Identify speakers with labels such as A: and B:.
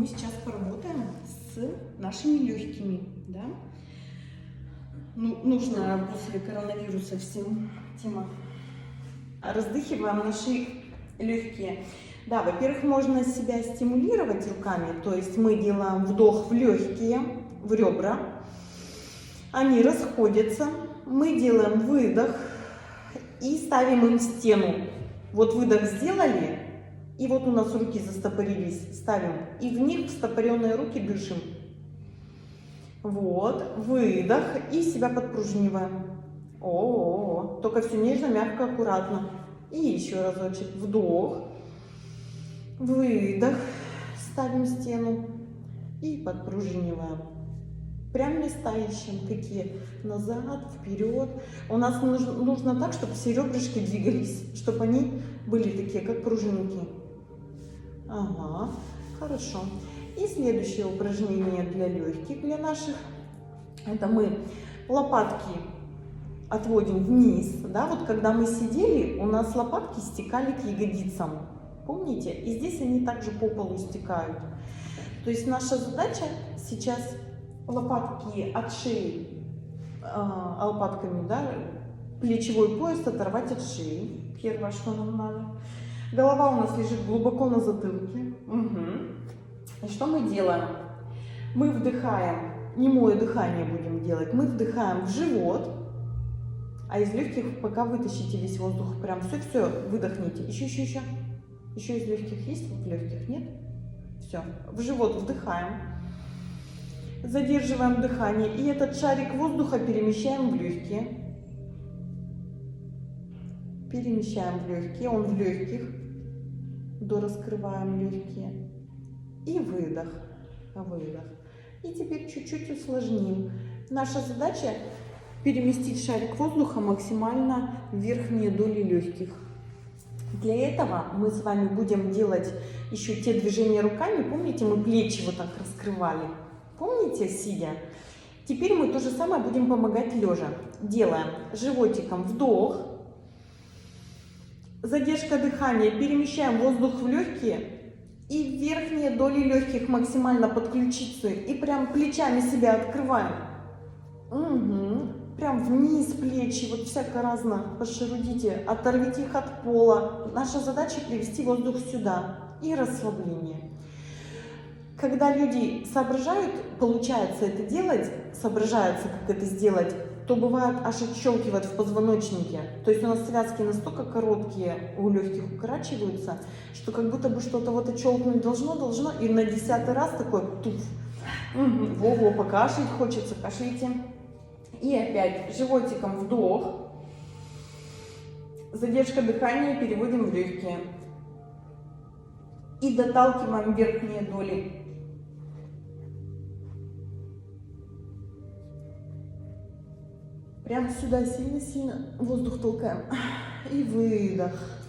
A: мы сейчас поработаем с нашими легкими, да? Ну, нужно после коронавируса всем тема. Раздыхиваем наши легкие. Да, во-первых, можно себя стимулировать руками, то есть мы делаем вдох в легкие, в ребра, они расходятся, мы делаем выдох и ставим им в стену. Вот выдох сделали, и вот у нас руки застопорились, ставим, и в них встопоренные руки дышим. Вот, выдох, и себя подпружиниваем. О-о-о, только все нежно, мягко, аккуратно. И еще разочек, вдох, выдох, ставим стену и подпружиниваем. Прям места ищем, какие, назад, вперед. У нас нужно так, чтобы все ребрышки двигались, чтобы они были такие, как пружинки. Ага, хорошо. И следующее упражнение для легких, для наших, это мы лопатки отводим вниз, да, вот когда мы сидели, у нас лопатки стекали к ягодицам, помните? И здесь они также по полу стекают. То есть наша задача сейчас лопатки от шеи, лопатками, да, плечевой пояс оторвать от шеи. Первое, что нам надо. Голова у нас лежит глубоко на затылке. Угу. И что мы делаем? Мы вдыхаем, немое дыхание будем делать. Мы вдыхаем в живот, а из легких пока вытащите весь воздух. Прям все, выдохните. Еще. Еще из легких есть? Вот легких нет? Все. В живот вдыхаем. Задерживаем дыхание. И этот шарик воздуха перемещаем в легкие. Перемещаем в легкие. Он в легких. Дораскрываем легкие. И выдох. Выдох. И теперь чуть-чуть усложним. Наша задача переместить шарик воздуха максимально в верхние доли легких. Для этого мы с вами будем делать еще те движения руками. Помните, мы плечи вот так раскрывали? Помните, сидя? Теперь мы то же самое будем помогать лежа. Делаем животиком вдох. Задержка дыхания. Перемещаем воздух в легкие. И в верхние доли легких максимально под ключицы. И прям плечами себя открываем. Угу. Прям вниз плечи, вот всяко разно пошерудите, оторвите их от пола. Наша задача привести воздух сюда и расслабление. Когда люди соображают, получается это делать, соображаются, как это сделать, то бывает аж отщелкивает в позвоночнике. То есть у нас связки настолько короткие, у легких укорачиваются, что как будто бы что-то вот отщелкнуть должно, и на 10-й раз такой туф. Во-во, покашлять хочется, кашляйте. И опять животиком вдох, задержка дыхания, переводим в легкие. И доталкиваем верхние доли. Прям сюда сильно-сильно воздух толкаем. И выдох.